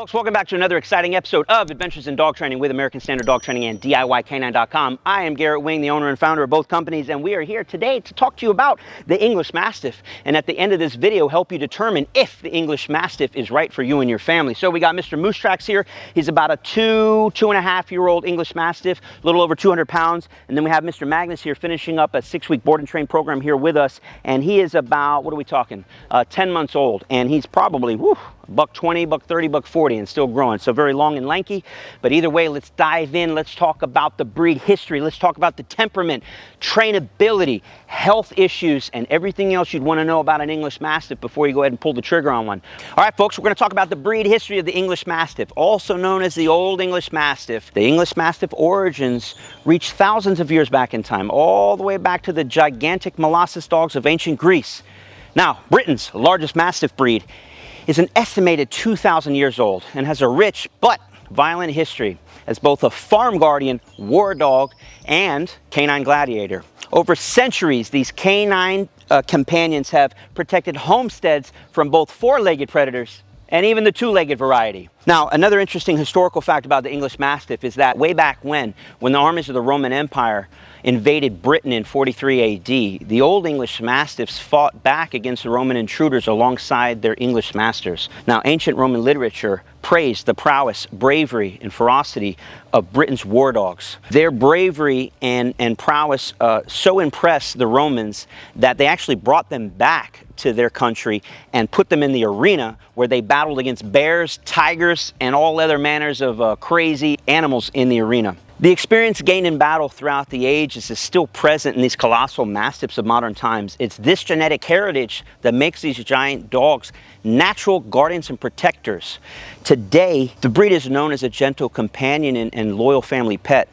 folks, welcome back to another exciting episode of Adventures in Dog Training with American Standard Dog Training and DIYcanine.com. I am Garret Wing, the owner and founder of both companies, and we are here today to talk to you about the English Mastiff, and at the end of this video help you determine if the English Mastiff is right for you and your family. So we got Mr. Moose Tracks here. He's about a two and a half year old English Mastiff, a little over 200 pounds, and then we have Mr. Magnus here finishing up a 6-week board and train program here with us, and he is about, what are we talking, 10 months old, and he's probably, buck 20, buck 30, buck 40, and still growing. So very long and lanky. But either way, let's dive in. Let's talk about the breed history. Let's talk about the temperament, trainability, health issues, and everything else you'd want to know about an English Mastiff before you go ahead and pull the trigger on one. All right, folks, we're going to talk about the breed history of the English Mastiff, also known as the Old English Mastiff. The English Mastiff origins reach thousands of years back in time, all the way back to the gigantic molossus dogs of ancient Greece. Now, Britain's largest Mastiff breed is an estimated 2,000 years old and has a rich but violent history as both a farm guardian, war dog, and canine gladiator. Over centuries, these canine companions have protected homesteads from both four-legged predators and even the two-legged variety. Now, another interesting historical fact about the English Mastiff is that way back when the armies of the Roman Empire invaded Britain in 43 AD, the Old English Mastiffs fought back against the Roman intruders alongside their English masters. Now, ancient Roman literature praised the prowess, bravery, and ferocity of Britain's war dogs. Their bravery and prowess so impressed the Romans that they actually brought them back to their country and put them in the arena where they battled against bears, tigers, and all other manners of crazy animals in the arena. The experience gained in battle throughout the ages is still present in these colossal Mastiffs of modern times. It's this genetic heritage that makes these giant dogs natural guardians and protectors. Today, the breed is known as a gentle companion and loyal family pet.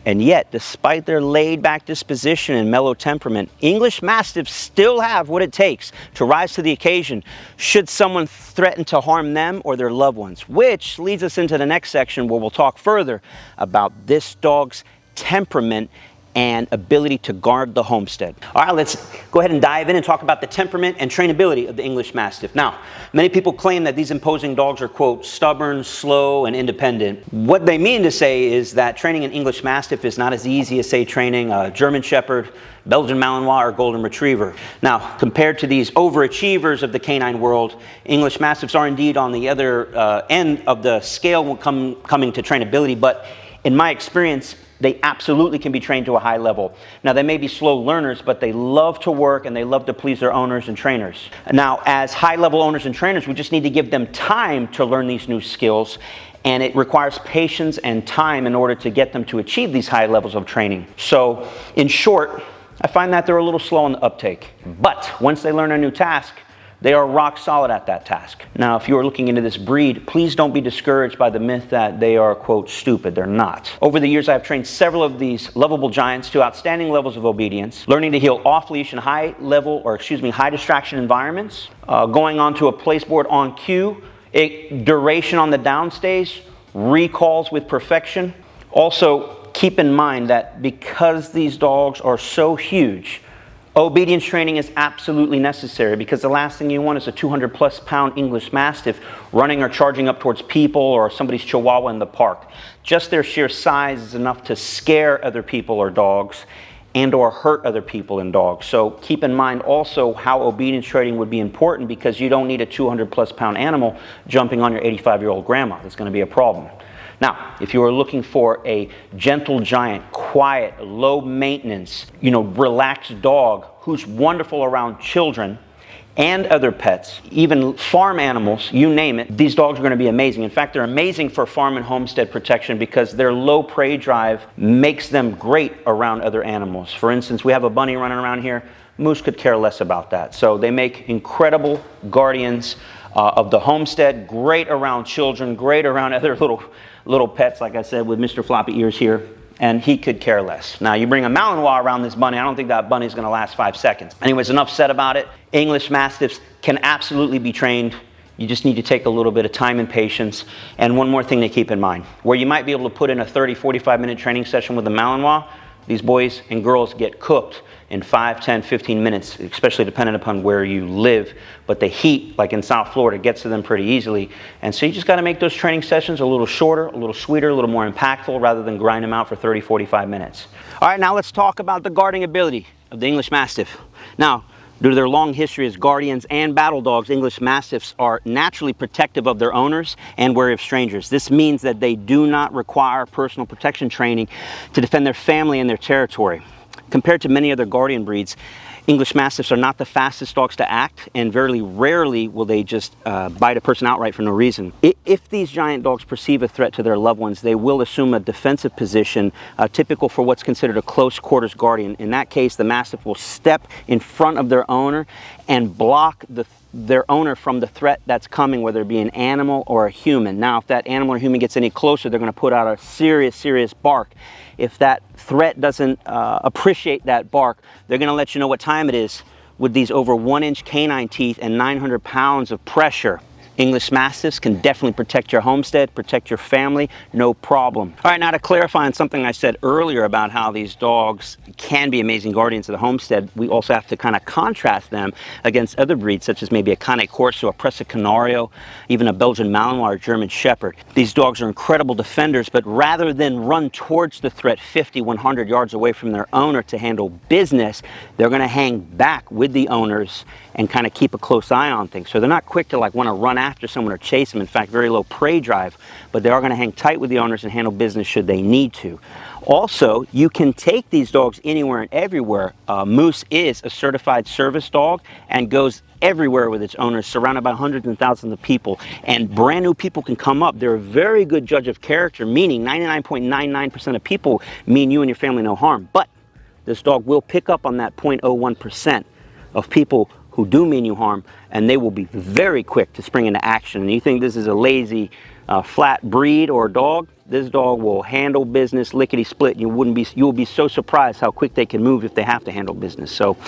And yet, despite their laid-back disposition and mellow temperament, English Mastiffs still have what it takes to rise to the occasion should someone threaten to harm them or their loved ones, which leads us into the next section where we'll talk further about this dog's temperament and ability to guard the homestead. All right, let's go ahead and dive in and talk about the temperament and trainability of the English Mastiff. Now, many people claim that these imposing dogs are, quote, stubborn, slow, and independent. What they mean to say is that training an English Mastiff is not as easy as, say, training a German Shepherd, Belgian Malinois, or Golden Retriever. Now, compared to these overachievers of the canine world, English Mastiffs are indeed on the other end of the scale when coming to trainability, but in my experience, they absolutely can be trained to a high level. Now, they may be slow learners, but they love to work and they love to please their owners and trainers. Now, as high-level owners and trainers, we just need to give them time to learn these new skills, and it requires patience and time in order to get them to achieve these high levels of training. So, in short, I find that they're a little slow on the uptake. But once they learn a new task, they are rock solid at that task. Now, if you are looking into this breed, please don't be discouraged by the myth that they are, quote, stupid. They're not. Over the years, I have trained several of these lovable giants to outstanding levels of obedience, learning to heel off-leash in high distraction environments, going onto a place board on cue, duration on the downstays, recalls with perfection. Also, keep in mind that because these dogs are so huge, obedience training is absolutely necessary, because the last thing you want is a 200-plus pound English Mastiff running or charging up towards people or somebody's Chihuahua in the park. Just their sheer size is enough to scare other people or dogs and or hurt other people and dogs. So keep in mind also how obedience training would be important, because you don't need a 200-plus pound animal jumping on your 85-year-old grandma. That's going to be a problem. Now, if you are looking for a gentle giant, quiet, low maintenance, relaxed dog who's wonderful around children and other pets, even farm animals, you name it, these dogs are going to be amazing. In fact, they're amazing for farm and homestead protection because their low prey drive makes them great around other animals. For instance, we have a bunny running around here. Moose could care less about that. So they make incredible guardians of the homestead, great around children, great around other little pets, like I said, with Mr. Floppy Ears here, and he could care less. Now, you bring a Malinois around this bunny, I don't think that bunny's going to last 5 seconds. Anyways, enough said about it. English Mastiffs can absolutely be trained. You just need to take a little bit of time and patience. And one more thing to keep in mind, where you might be able to put in a 30, 45-minute training session with a Malinois, these boys and girls get cooked in 5, 10, 15 minutes, especially depending upon where you live. But the heat, like in South Florida, gets to them pretty easily. And so you just got to make those training sessions a little shorter, a little sweeter, a little more impactful, rather than grind them out for 30, 45 minutes. All right, now let's talk about the guarding ability of the English Mastiff. Now, due to their long history as guardians and battle dogs, English Mastiffs are naturally protective of their owners and wary of strangers. This means that they do not require personal protection training to defend their family and their territory. Compared to many other guardian breeds, English Mastiffs are not the fastest dogs to act, and very rarely will they just bite a person outright for no reason. If these giant dogs perceive a threat to their loved ones, they will assume a defensive position, typical for what's considered a close quarters guardian. In that case, the Mastiff will step in front of their owner and block their owner from the threat that's coming, whether it be an animal or a human. Now, if that animal or human gets any closer, they're going to put out a serious bark. If that threat doesn't appreciate that bark, they're going to let you know what time it is with these over 1-inch canine teeth and 900 pounds of pressure. English Mastiffs can definitely protect your homestead, protect your family, no problem. All right, now to clarify on something I said earlier about how these dogs can be amazing guardians of the homestead, we also have to kind of contrast them against other breeds, such as maybe a Cane Corso, a Presa Canario, even a Belgian Malinois or German Shepherd. These dogs are incredible defenders, but rather than run towards the threat 50, 100 yards away from their owner to handle business, they're going to hang back with the owners and kind of keep a close eye on things. So they're not quick to like want to run after someone or chase them. In fact, very low prey drive, but they are going to hang tight with the owners and handle business should they need to. Also, you can take these dogs anywhere and everywhere. Moose is a certified service dog and goes everywhere with its owners, surrounded by hundreds and thousands of people, and brand new people can come up. They're a very good judge of character, meaning 99.99% of people mean you and your family no harm, but this dog will pick up on that 0.01% of people who do mean you harm, and they will be very quick to spring into action. And you think this is a lazy, flat breed or dog? This dog will handle business lickety-split. You will be so surprised how quick they can move if they have to handle business. So,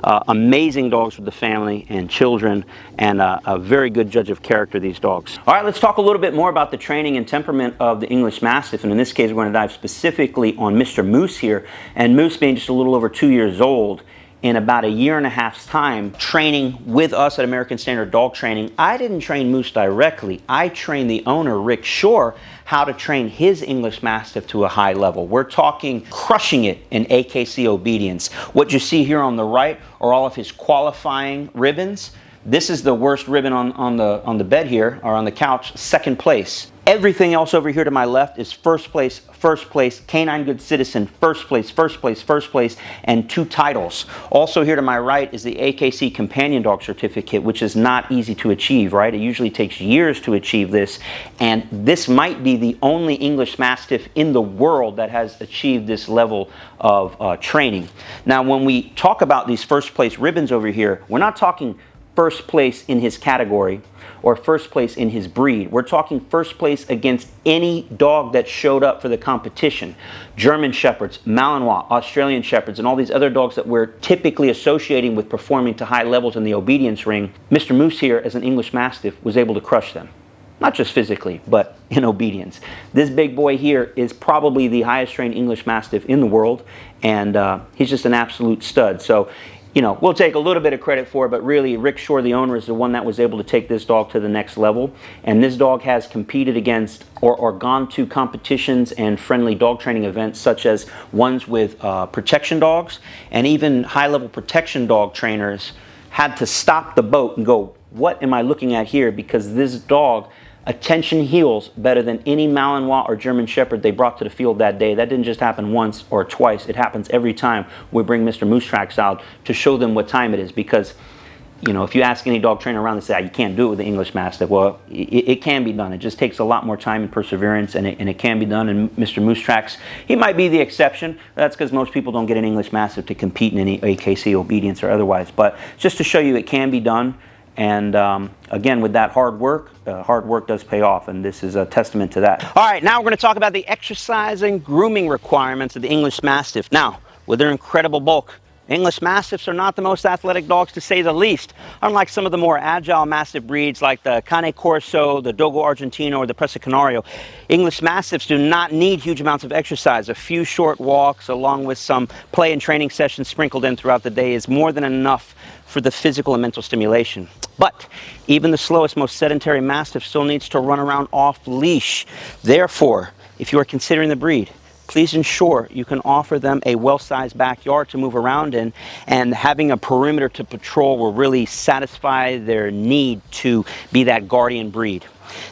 amazing dogs with the family and children, and a very good judge of character, these dogs. All right, let's talk a little bit more about the training and temperament of the English Mastiff. And in this case, we're going to dive specifically on Mr. Moose here. And Moose being just a little over 2 years old, in about 1.5 years' time, training with us at American Standard Dog Training, I didn't train Moose directly. I trained the owner, Rick Shore, how to train his English Mastiff to a high level. We're talking crushing it in AKC obedience. What you see here on the right are all of his qualifying ribbons. This is the worst ribbon on the bed here, or on the couch, second place. Everything else over here to my left is first place, Canine Good Citizen, first place, and 2 titles. Also here to my right is the AKC Companion Dog Certificate, which is not easy to achieve, right? It usually takes years to achieve this, and this might be the only English Mastiff in the world that has achieved this level of training. Now, when we talk about these first place ribbons over here, we're not talking first place in his category or first place in his breed. We're talking first place against any dog that showed up for the competition. German Shepherds, Malinois, Australian Shepherds, and all these other dogs that we're typically associating with performing to high levels in the obedience ring. Mr. Moose here, as an English Mastiff, was able to crush them. Not just physically, but in obedience. This big boy here is probably the highest trained English Mastiff in the world, and he's just an absolute stud. So, you know, we'll take a little bit of credit for it, but really Rick Shore, the owner, is the one that was able to take this dog to the next level. And this dog has competed against or gone to competitions and friendly dog training events, such as ones with protection dogs, and even high-level protection dog trainers had to stop the boat and go, what am I looking at here? Because this dog attention heals better than any Malinois or German Shepherd they brought to the field that day. That didn't just happen once or twice. It happens every time we bring Mr. Moose Tracks out to show them what time it is. Because, you know, if you ask any dog trainer around, they say, you can't do it with the English Mastiff. Well, it can be done. It just takes a lot more time and perseverance, and it can be done. And Mr. Moose Tracks, he might be the exception. That's because most people don't get an English Mastiff to compete in any AKC obedience or otherwise. But just to show you it can be done. And again, with that hard work does pay off, and this is a testament to that. All right, now we're going to talk about the exercise and grooming requirements of the English Mastiff. Now, with their incredible bulk, English Mastiffs are not the most athletic dogs, to say the least. Unlike some of the more agile Mastiff breeds like the Cane Corso, the Dogo Argentino, or the Presa Canario, English Mastiffs do not need huge amounts of exercise. A few short walks along with some play and training sessions sprinkled in throughout the day is more than enough for the physical and mental stimulation. But even the slowest, most sedentary Mastiff still needs to run around off leash. Therefore, if you are considering the breed, please ensure you can offer them a well-sized backyard to move around in, and having a perimeter to patrol will really satisfy their need to be that guardian breed.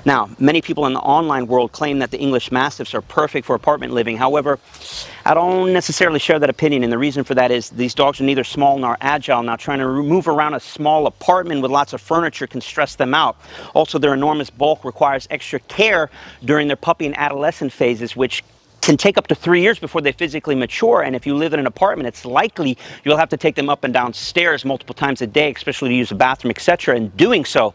Now, many people in the online world claim that the English Mastiffs are perfect for apartment living. However, I don't necessarily share that opinion, and the reason for that is these dogs are neither small nor agile. Now, trying to move around a small apartment with lots of furniture can stress them out. Also, their enormous bulk requires extra care during their puppy and adolescent phases, which can take up to 3 years before they physically mature. And if you live in an apartment, it's likely you'll have to take them up and down stairs multiple times a day, especially to use the bathroom, etc. And doing so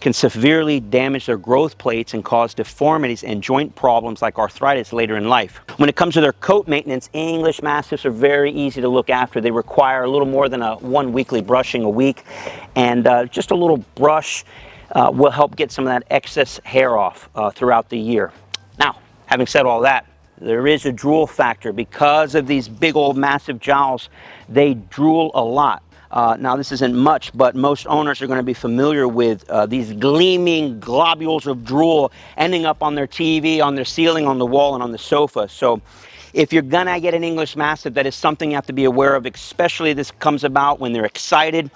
can severely damage their growth plates and cause deformities and joint problems like arthritis later in life. When it comes to their coat maintenance, English Mastiffs are very easy to look after. They require a little more than one weekly brushing a week, and just a little brush will help get some of that excess hair off throughout the year. Now, having said all that, there is a drool factor. Because of these big old massive jowls, they drool a lot. Now, this isn't much, but most owners are going to be familiar with these gleaming globules of drool ending up on their TV, on their ceiling, on the wall, and on the sofa. So if you're going to get an English Mastiff, that is something you have to be aware of, especially this comes about when they're excited,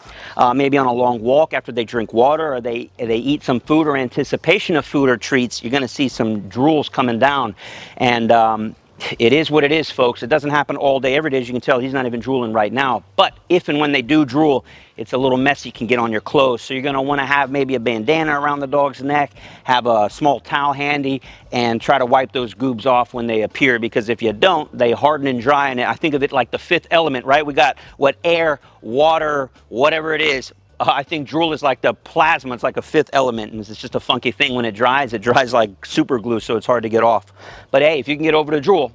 maybe on a long walk after they drink water, or they eat some food or anticipation of food or treats. You're going to see some drools coming down. And it is what it is, folks. It doesn't happen all day, every day. As you can tell, he's not even drooling right now. But if and when they do drool, it's a little messy, can get on your clothes. So you're going to want to have maybe a bandana around the dog's neck, have a small towel handy, and try to wipe those goobs off when they appear, because if you don't, they harden and dry. And I think of it like the fifth element, right? We got what, air, water, whatever it is. I think drool is like the plasma. It's like a fifth element, and it's just a funky thing. When it dries like super glue, so it's hard to get off. But hey, if you can get over the drool,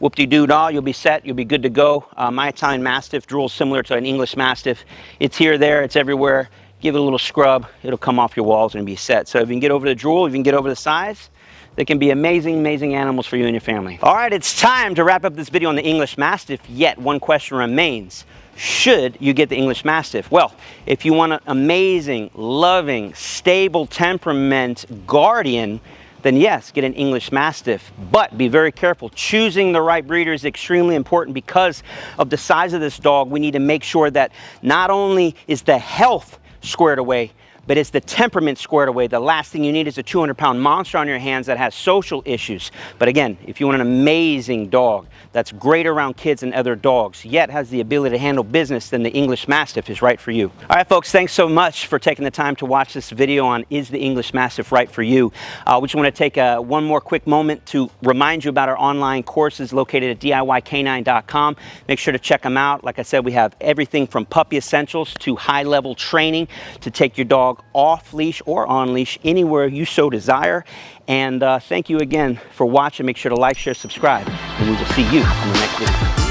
whoop-de-doo-dah, you'll be set, you'll be good to go. My Italian Mastiff drool is similar to an English Mastiff. It's here, there, it's everywhere. Give it a little scrub, it'll come off your walls and be set. So if you can get over the drool, if you can get over the size, they can be amazing, amazing animals for you and your family. All right, it's time to wrap up this video on the English Mastiff, yet one question remains. Should you get the English Mastiff? Well, if you want an amazing, loving, stable temperament guardian, then yes, get an English Mastiff. But be very careful. Choosing the right breeder is extremely important. Because of the size of this dog, we need to make sure that not only is the health squared away, but it's the temperament squared away. The last thing you need is a 200-pound monster on your hands that has social issues. But again, if you want an amazing dog that's great around kids and other dogs, yet has the ability to handle business, then the English Mastiff is right for you. All right, folks, thanks so much for taking the time to watch this video on Is the English Mastiff Right for You? We just want to take one more quick moment to remind you about our online courses located at DIYK9.com. Make sure to check them out. Like I said, we have everything from puppy essentials to high-level training to take your dog off leash or on leash anywhere you so desire. And thank you again for watching. Make sure to like, share, subscribe, and we will see you in the next video.